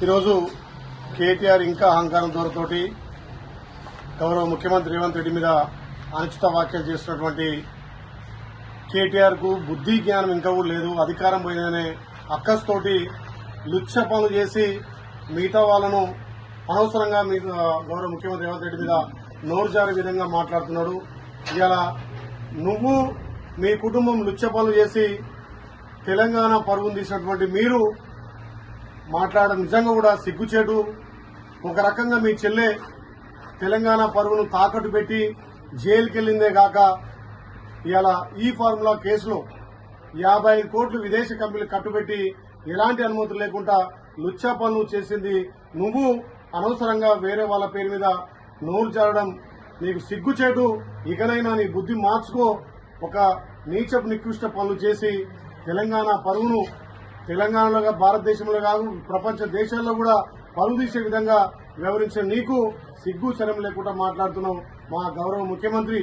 ఈరోజు కేటీఆర్ ఇంకా అహంకారం దూరతోటి గౌరవ ముఖ్యమంత్రి రేవంత్ రెడ్డి మీద అనుచిత వ్యాఖ్యలు చేస్తున్నటువంటి కేటీఆర్ కు బుద్ధి జ్ఞానం ఇంకా కూడా లేదు. అధికారం పోయిందనే అక్కస్తోటి లుచ్చ పనులు చేసి మిగతా వాళ్ళను అనవసరంగా గౌరవ ముఖ్యమంత్రి రేవంత్ రెడ్డి మీద నోరు జారే విధంగా మాట్లాడుతున్నాడు. ఇలా నువ్వు మీ కుటుంబం లుచ్చ పనులు చేసి తెలంగాణ పరుగును తీసినటువంటి మీరు మాట్లాడడం నిజంగా కూడా సిగ్గుచేటు. ఒక రకంగా మీ చెల్లె తెలంగాణ పరుగును తాకట్టు పెట్టి జైలుకి వెళ్లిందే కాక ఇవాళ ఈ ఫార్ములా కేసులో 55 కోట్లు విదేశీ కంపెనీలు కట్టుబెట్టి ఎలాంటి అనుమతులు లేకుండా లుచ్చా పనులు చేసింది నువ్వు. అనవసరంగా వేరే వాళ్ళ పేరు మీద నోరు జారడం నీకు సిగ్గుచేటు. ఇకనైనా నీ బుద్ధి మార్చుకో. ఒక నీచపు నికృష్ట పనులు చేసి తెలంగాణ పరుగును తెలంగాణలో భారతదేశంలో కాదు ప్రపంచ దేశాల్లో కూడా పరుగు తీసే విధంగా వ్యవహరించిన నీకు సిగ్గు శరం లేకుండా మాట్లాడుతున్నావు. మా గౌరవ ముఖ్యమంత్రి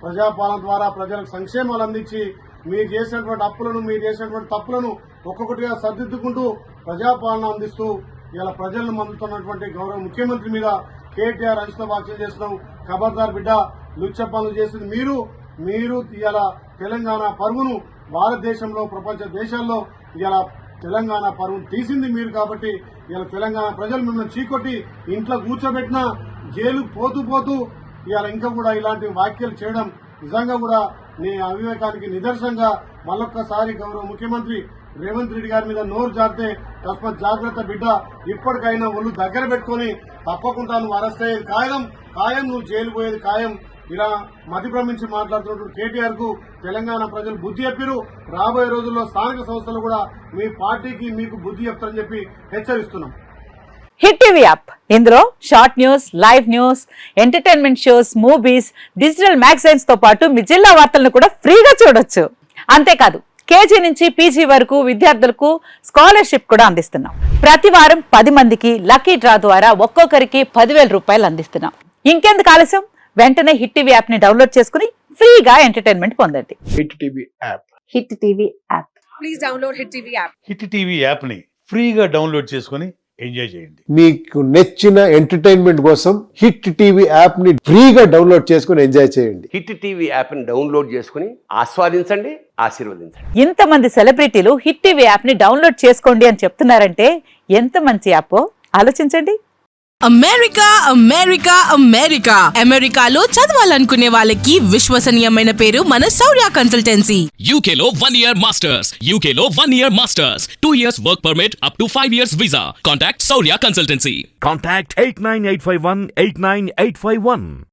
ప్రజాపాలన ద్వారా ప్రజలకు సంక్షేమాలు అందించి మీరు చేసినటువంటి అప్పులను మీరు చేసినటువంటి తప్పులను ఒక్కొక్కటిగా సర్దిద్దుకుంటూ ప్రజాపాలన అందిస్తూ ఇలా ప్రజలను మందుతున్నటువంటి గౌరవ ముఖ్యమంత్రి మీద కేటీఆర్ అనుచిత వ్యాఖ్యలు చేస్తున్నాం. ఖబర్దార్ బిడ్డ, లుచ్చ పనులు చేసింది మీరు ఇలా తెలంగాణ పరుగును భారతదేశంలో ప్రపంచ దేశాల్లో ఇలా తెలంగాణ పరువును తీసింది మీరు. కాబట్టి ఇలా తెలంగాణ ప్రజలు మిమ్మల్ని చీకొట్టి ఇంట్లో కూర్చోబెట్టినా జైలు పోతూ ఇవాళ ఇంకా కూడా ఇలాంటి వ్యాఖ్యలు చేయడం నిజంగా కూడా నీ అవివేకానికి నిదర్శనంగా మళ్ళొక్కసారి గౌరవ ముఖ్యమంత్రి రేవంత్ రెడ్డి గారి మీద నోరు జారితే తస్మత్ జాగ్రత్త బిడ్డ. ఇప్పటికైనా ఒళ్ళు దగ్గర పెట్టుకుని తప్పకుండా నువ్వు అరెస్ట్ అయ్యేది ఖాయం, నువ్వు జైలు పోయేది ఖాయం. ఇలా మతిభ్రమించి మాట్లాడుతున్నటువంటి కేటీఆర్ కు తెలంగాణ ప్రజలు బుద్ధి చెప్పిరు. రాబోయే రోజుల్లో స్థానిక సంస్థలు కూడా మీ పార్టీకి మీకు బుద్ధి చెప్తారని చెప్పి హెచ్చరిస్తున్నాం. హిట్ టీవీ యాప్, ఇందులో short news, live news, entertainment shows, movies, digital magazines తో పాటు మీ జిల్లా వార్తలను కూడా ఫ్రీగా చూడొచ్చు. అంతేకాదు కేజీ నుంచి పీజీ వరకు విద్యార్థులకు స్కాలర్షిప్ కూడా అందిస్తున్నాం. ప్రతి వారం 10 మందికి లక్కీ డ్రా ద్వారా ఒక్కొక్కరికి 10,000 రూపాయలు అందిస్తున్నాం. ఇంకెందుకు ఆలస్యం, వెంటనే హిట్ టీవీ యాప్ ని డౌన్లోడ్ చేసుకుని ఫ్రీగా ఎంటర్టైన్మెంట్ పొందండి. Hit TV app. Hit TV app. Please download hit TV app. Hit TV app ని ఫ్రీగా డౌన్లోడ్ చేసుకుని ఎంజాయ్ చేయండి. మీకు నచ్చిన ఎంటర్టైన్మెంట్ కోసం హిట్ టీవీ యాప్ ని ఫ్రీగా డౌన్లోడ్ చేసుకుని ఎంజాయ్ చేయండి. హిట్ టీవీ యాప్ ని డౌన్లోడ్ చేసుకుని ఆస్వాదించండి, ఆశీర్వదించండి. ఇంతమంది సెలబ్రిటీలు హిట్ టీవీ యాప్ ని డౌన్లోడ్ చేసుకోండి అని చెప్తున్నారంటే ఎంత మంచి యాప్ ఆలోచించండి. అమెరికాలో చదవాలనుకునే వాళ్ళకి విశ్వసనీయమైన పేరు మన శౌర్య కన్సల్టెన్సీ. UK లో 1 year masters, 2 years work permit up to 5 years visa. Contact Saurya Consultancy. Contact 89851 89851.